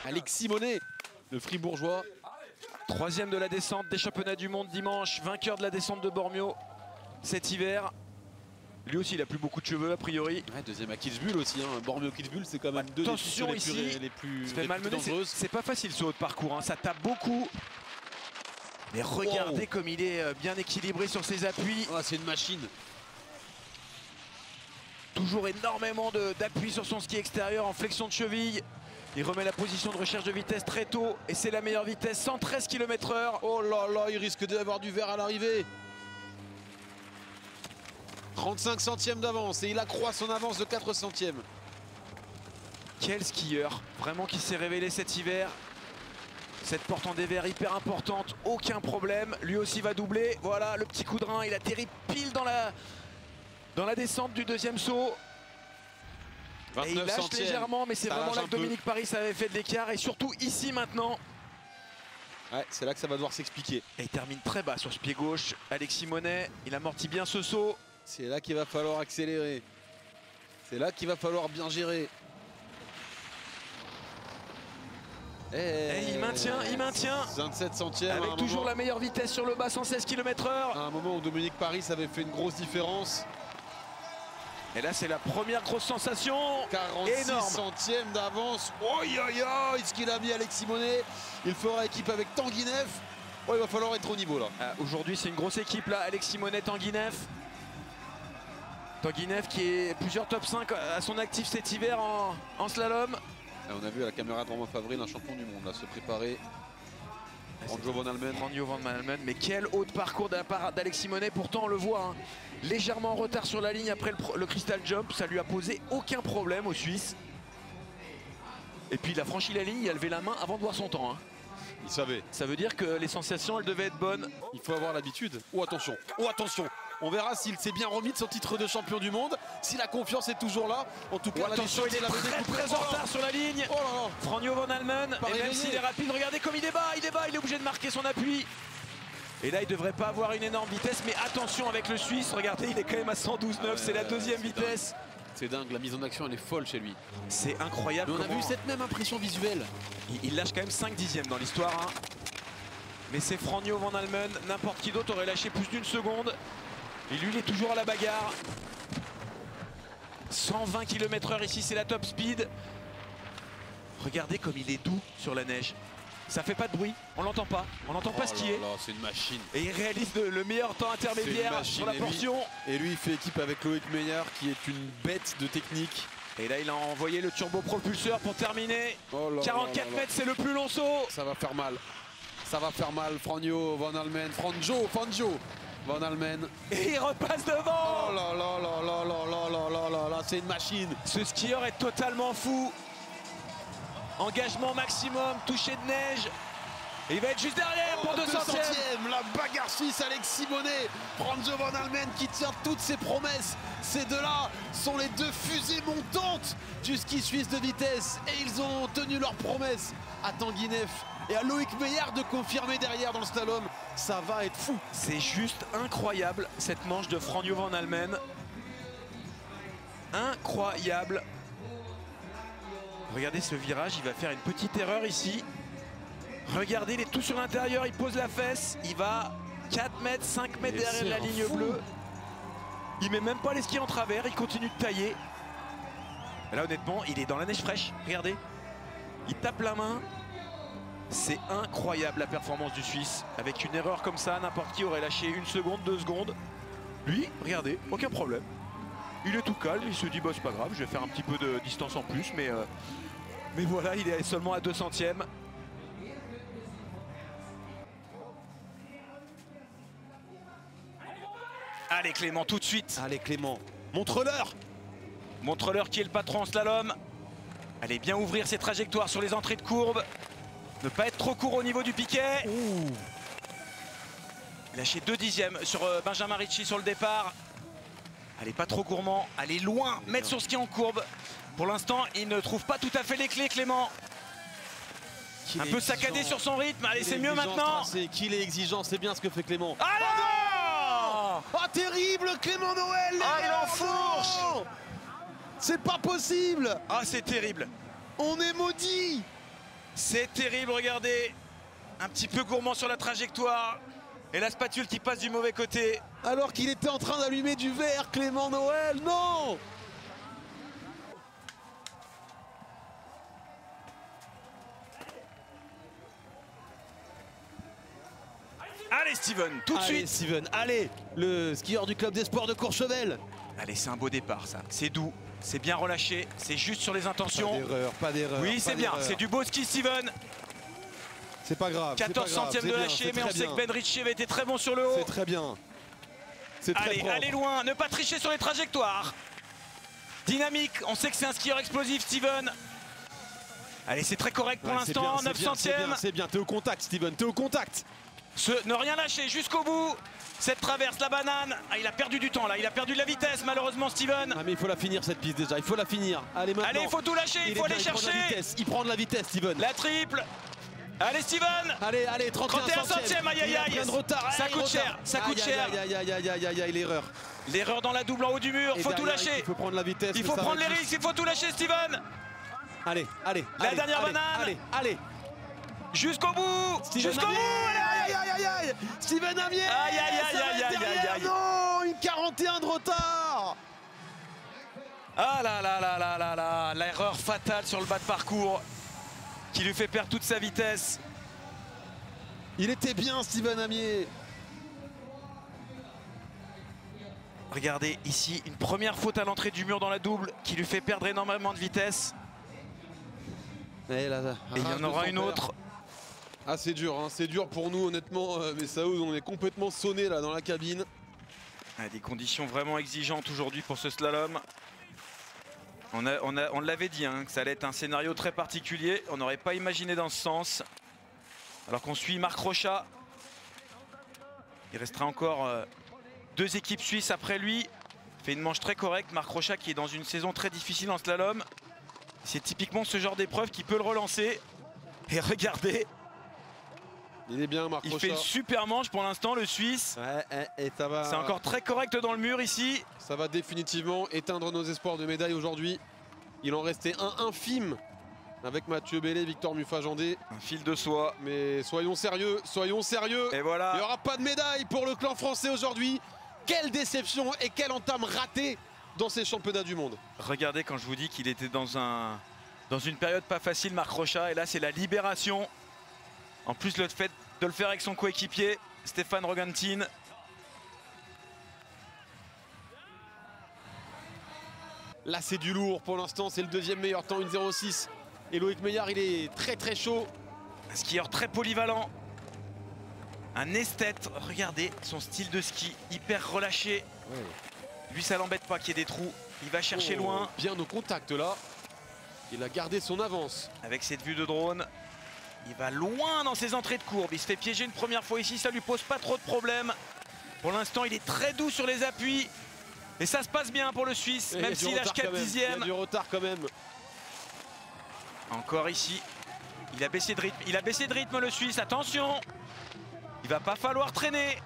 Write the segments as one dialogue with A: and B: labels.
A: Alexis Monet, le fribourgeois.
B: Troisième de la descente des championnats du monde dimanche, vainqueur de la descente de Bormio cet hiver. Lui aussi, il a plus beaucoup de cheveux a priori.
A: Ouais, deuxième à Kitzbühel aussi. Hein. Bormio Kitzbühel, c'est quand même deux des
B: Attention ici,
A: les plus
B: dangereuses. C'est pas facile ce haut de parcours, hein. Ça tape beaucoup. Mais regardez comme il est bien équilibré sur ses appuis.
A: Oh, c'est une machine.
B: Toujours énormément d'appui sur son ski extérieur en flexion de cheville. Il remet la position de recherche de vitesse très tôt et c'est la meilleure vitesse, 113 km/h.
A: Oh là là, il risque d'avoir du vert à l'arrivée. 35 centièmes d'avance et il accroît son avance de 4 centièmes.
B: Quel skieur, vraiment qui s'est révélé cet hiver. Cette porte en dévers hyper importante, aucun problème. Lui aussi va doubler. Voilà, le petit coup de rein, il atterrit pile dans la descente du deuxième saut. Et il lâche
A: centièmes.
B: Légèrement, mais c'est vraiment là que Dominique Paris avait fait de l'écart. Et surtout ici maintenant.
A: Ouais, c'est là que ça va devoir s'expliquer.
B: Et il termine très bas sur ce pied gauche. Alexis Monet, il amortit bien ce saut.
A: C'est là qu'il va falloir accélérer. C'est là qu'il va falloir bien gérer.
B: Et il maintient.
A: 27 centièmes.
B: Avec toujours la meilleure vitesse sur le bas, 116 km/h.
A: À un moment où Dominique Paris avait fait une grosse différence.
B: Et là, c'est la première grosse sensation.
A: 46
B: énorme.
A: Centièmes d'avance. Oi, oi, oi, ce qu'il a mis Alexis Monet. Il fera équipe avec Tanguy Neff. Oh, il va falloir être au niveau là.
B: Aujourd'hui, c'est une grosse équipe là. Alexis Monet, Tanguy Neff. Tanguy Neff qui est plusieurs top 5 à son actif cet hiver en slalom.
A: Et on a vu à la caméra de Romain Favril un champion du monde là, se préparer. Franjo Van Almen.
B: Franjo Van Almen. Mais quel haut de parcours de la part d'Alexis Monet. Pourtant, on le voit, hein, légèrement en retard sur la ligne après le Crystal Jump. Ça lui a posé aucun problème au Suisse. Et puis il a franchi la ligne, il a levé la main avant de voir son temps. Hein.
A: Il savait.
B: Ça veut dire que les sensations, elles devaient être bonnes.
A: Il faut avoir l'habitude. Oh attention, oh attention. On verra s'il s'est bien remis de son titre de champion du monde, si la confiance est toujours là. En tout cas,
B: attention, il est très en retard sur la ligne.
A: Oh là là.
B: Franjo Van Almen, et même s'il est rapide, regardez comme il débat, il est obligé de marquer son appui. Et là, il ne devrait pas avoir une énorme vitesse, mais attention avec le Suisse, regardez, il est quand même à 112,9, c'est la deuxième vitesse.
A: C'est dingue, la mise en action, elle est folle chez lui.
B: C'est incroyable.
A: Mais on a vu cette même impression visuelle.
B: Il lâche quand même 5 dixièmes dans l'histoire. Hein. Mais c'est Franjo Van Almen, n'importe qui d'autre aurait lâché plus d'une seconde. Et lui, il est toujours à la bagarre. 120 km/h ici, c'est la top speed. Regardez comme il est doux sur la neige. Ça fait pas de bruit, on l'entend pas skier.
A: C'est une machine.
B: Et il réalise le meilleur temps intermédiaire sur la portion.
A: Et lui, il fait équipe avec Loïc Meyer, qui est une bête de technique.
B: Et là, il a envoyé le turbopropulseur pour terminer. 44 mètres, c'est le plus long saut.
A: Ça va faire mal. Ça va faire mal, Franjo Van Almen. Franjo Van Almen.
B: Et il repasse devant.
A: Oh là là là là là là là là là là, c'est une machine.
B: Ce skieur est totalement fou. Engagement maximum, touché de neige. Et il va être juste derrière pour 2 centièmes.
A: La bagarre suisse, Alexis Monet. Franjo Van Almen qui tient toutes ses promesses. Ces deux-là sont les deux fusées montantes du ski suisse de vitesse. Et ils ont tenu leurs promesses à Tanguy Neff et à Loïc Meyer de confirmer derrière dans le slalom. Ça va être fou.
B: C'est juste incroyable cette manche de Franjo Van Almen. Incroyable. Regardez ce virage, il va faire une petite erreur ici. Regardez, il est tout sur l'intérieur, il pose la fesse. Il va 4 mètres, 5 mètres derrière la ligne bleue. Il met même pas les skis en travers, il continue de tailler. Et là honnêtement, il est dans la neige fraîche, regardez. Il tape la main. C'est incroyable la performance du Suisse. Avec une erreur comme ça, n'importe qui aurait lâché 1 seconde, 2 secondes. Lui, regardez, aucun problème. Il est tout calme, il se dit bah c'est pas grave, je vais faire un petit peu de distance en plus, mais voilà, il est seulement à 2 centièmes. Allez Clément, tout de suite.
A: Allez Clément, montre-leur.
B: Montre-leur qui est le patron en slalom. Allez bien ouvrir ses trajectoires sur les entrées de courbe. Ne pas être trop court au niveau du piquet.
A: Ouh.
B: Lâcher 2 dixièmes sur Benjamin Ricci sur le départ. Allez, pas trop gourmand. Allez loin, mettre son ski en courbe. Pour l'instant, il ne trouve pas tout à fait les clés, Clément. Un peu saccadé sur son rythme. Allez, c'est mieux maintenant.
A: Qu'il est exigeant, c'est bien ce que fait Clément.
B: Ah non!
A: Ah, terrible, Clément Noël.
B: Ah, il enfourche.
A: C'est pas possible.
B: Ah, c'est terrible.
A: On est maudit.
B: C'est terrible, regardez. Un petit peu gourmand sur la trajectoire. Et la spatule qui passe du mauvais côté.
A: Alors qu'il était en train d'allumer du verre, Clément Noël, non!
B: Allez Steven, tout de suite.
A: Steven, allez, le skieur du club d'espoir de Courchevel.
B: Allez, c'est un beau départ ça. C'est doux, c'est bien relâché, c'est juste sur les intentions.
A: Pas d'erreur.
B: Oui, c'est bien, c'est du beau ski Steven.
A: C'est pas grave.
B: 14 centièmes de lâcher, mais on sait que Ben Ritchie avait été très bon sur le haut.
A: C'est très bien. C'est très propre.
B: Allez loin, ne pas tricher sur les trajectoires. Dynamique, on sait que c'est un skieur explosif Steven. Allez, c'est très correct pour l'instant, 9 centièmes.
A: C'est bien, t'es au contact Steven, t'es au contact.
B: Ne rien lâcher jusqu'au bout. Cette traverse, la banane. Ah, il a perdu du temps là, il a perdu de la vitesse malheureusement Steven.
A: Ah mais il faut la finir cette piste déjà, il faut la finir. Allez maintenant.
B: Allez, il faut tout lâcher, il faut aller chercher.
A: Il prend de la vitesse Steven.
B: La triple. Allez Steven.
A: Allez, 31
B: centièmes, aïe.
A: Plein de retard.
B: Ça coûte cher, ça coûte cher.
A: Aïe, l'erreur.
B: L'erreur dans la double en haut du mur, il faut tout lâcher.
A: Il faut prendre la vitesse.
B: Il faut prendre les risques, il faut tout lâcher Steven.
A: Allez.
B: La dernière banane.
A: Allez.
B: Jusqu'au bout. Jusqu'au bout.
A: Aïe. Steven Amier.
B: Aïe.
A: Non, une 41 de retard.
B: Ah là, l'erreur fatale sur le bas de parcours qui lui fait perdre toute sa vitesse.
A: Il était bien Steven Amier.
B: Regardez ici, une première faute à l'entrée du mur dans la double qui lui fait perdre énormément de vitesse.
A: Et
B: il y en aura une autre.
A: Ah c'est dur, hein. C'est dur pour nous honnêtement, mais Saoud, on est complètement sonné là dans la cabine.
B: Des conditions vraiment exigeantes aujourd'hui pour ce slalom. On l'avait dit hein, que ça allait être un scénario très particulier. On n'aurait pas imaginé dans ce sens. Alors qu'on suit Marc Rochat. Il restera encore 2 équipes suisses après lui. Il fait une manche très correcte. Marc Rochat qui est dans une saison très difficile en slalom. C'est typiquement ce genre d'épreuve qui peut le relancer. Et regardez.
A: Il est bien Marc Rochat.
B: Il fait une super manche pour l'instant le Suisse.
A: Et ça va.
B: C'est encore très correct dans le mur ici.
A: Ça va définitivement éteindre nos espoirs de médaille aujourd'hui. Il en restait un infime avec Mathieu Bellé, Victor Mufajandé.
B: Un fil de soie.
A: Mais soyons sérieux.
B: Et voilà.
A: Il n'y aura pas de médaille pour le clan français aujourd'hui. Quelle déception et quelle entame ratée dans ces championnats du monde.
B: Regardez quand je vous dis qu'il était dans une période pas facile, Marc Rochat. Et là, c'est la libération. En plus, le fait de le faire avec son coéquipier, Stéphane Rogantin.
A: Là, c'est du lourd. Pour l'instant, c'est le deuxième meilleur temps, une 0,6. Et Loïc Meillard, il est très chaud.
B: Un skieur très polyvalent. Un esthète. Regardez son style de ski, hyper relâché.
A: Ouais.
B: Lui, ça l'embête pas qu'il y ait des trous. Il va chercher loin.
A: Bien au contact là. Il a gardé son avance.
B: Avec cette vue de drone. Il va loin dans ses entrées de courbe. Il se fait piéger une première fois ici, ça lui pose pas trop de problèmes. Pour l'instant, il est très doux sur les appuis. Et ça se passe bien pour le Suisse, même s'il lâche 4 dixièmes.
A: Il y a du retard quand même.
B: Encore ici. Il a baissé de rythme le Suisse, attention. Il va pas falloir traîner.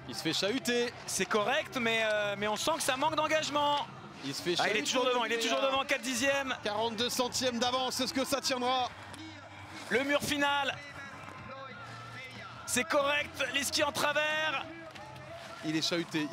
A: Il se fait chahuter.
B: C'est correct, mais on sent que ça manque d'engagement.
A: Il se fait chahuter.
B: Il est toujours devant, 4 dixièmes.
A: 42 centièmes d'avance, est-ce que ça tiendra?
B: Le mur final. C'est correct, les skis en travers.
A: Il est chahuté.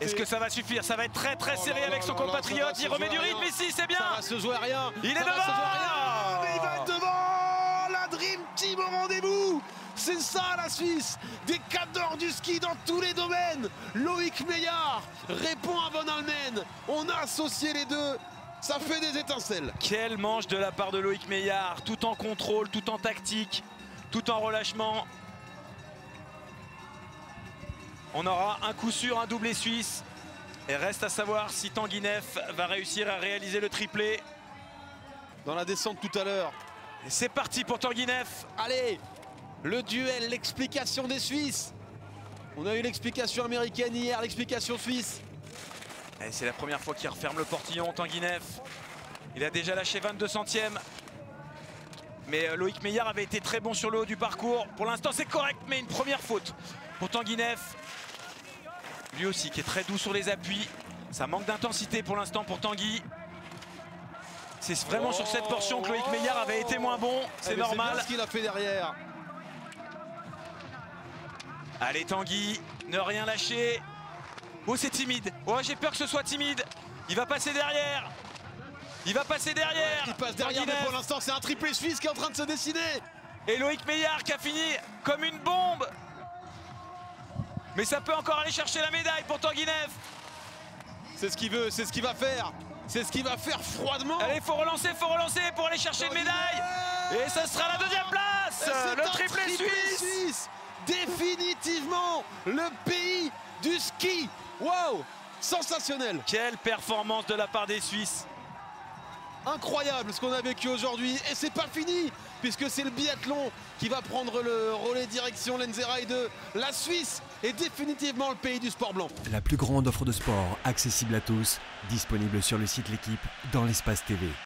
B: Est-ce que ça va suffire? Ça va être très serré avec son compatriote. Il remet du rythme ici, c'est bien.
A: Ça va se jouer à rien.
B: Il est devant.
A: Mais il va être devant. La Dream Team au rendez-vous. C'est ça la Suisse. Des cadors du ski dans tous les domaines. Loïc Meillard répond à Von Almen. On a associé les deux. Ça fait des étincelles.
B: Quelle manche de la part de Loïc Meillard, tout en contrôle, tout en tactique, tout en relâchement. On aura un coup sûr, un doublé suisse. Et reste à savoir si Tanguy Neff va réussir à réaliser le triplé.
A: Dans la descente tout à l'heure.
B: Et c'est parti pour Tanguy Neff.
A: Allez, le duel, l'explication des Suisses. On a eu l'explication américaine hier, l'explication suisse.
B: C'est la première fois qu'il referme le portillon, Tanguy Neff. Il a déjà lâché 22 centièmes. Mais Loïc Meillard avait été très bon sur le haut du parcours. Pour l'instant, c'est correct, mais une première faute pour Tanguy Neff. Lui aussi qui est très doux sur les appuis. Ça manque d'intensité pour l'instant pour Tanguy. c'est vraiment sur cette portion que Loïc Meillard avait été moins bon, c'est normal.
A: C'est ce qu'il a fait derrière.
B: Allez Tanguy, ne rien lâcher. Oh c'est timide, oh j'ai peur que ce soit timide. Il va passer derrière. Il va passer derrière.
A: Il passe derrière, mais pour l'instant c'est un triplé suisse qui est en train de se dessiner.
B: Et Loïc Meillard qui a fini comme une bombe. Mais ça peut encore aller chercher la médaille pour Tanguy Neff.
A: C'est ce qu'il veut, c'est ce qu'il va faire. C'est ce qu'il va faire froidement.
B: Allez, faut relancer pour aller chercher une médaille. Et ça sera la deuxième place. Le triplé suisse.
A: Définitivement le pays du ski. Waouh, sensationnel.
B: Quelle performance de la part des Suisses.
A: Incroyable ce qu'on a vécu aujourd'hui. Et c'est pas fini, puisque c'est le biathlon qui va prendre le relais direction Lenzerheide 2. La Suisse est définitivement le pays du sport blanc.
C: La plus grande offre de sport accessible à tous, disponible sur le site L'Équipe dans l'espace TV.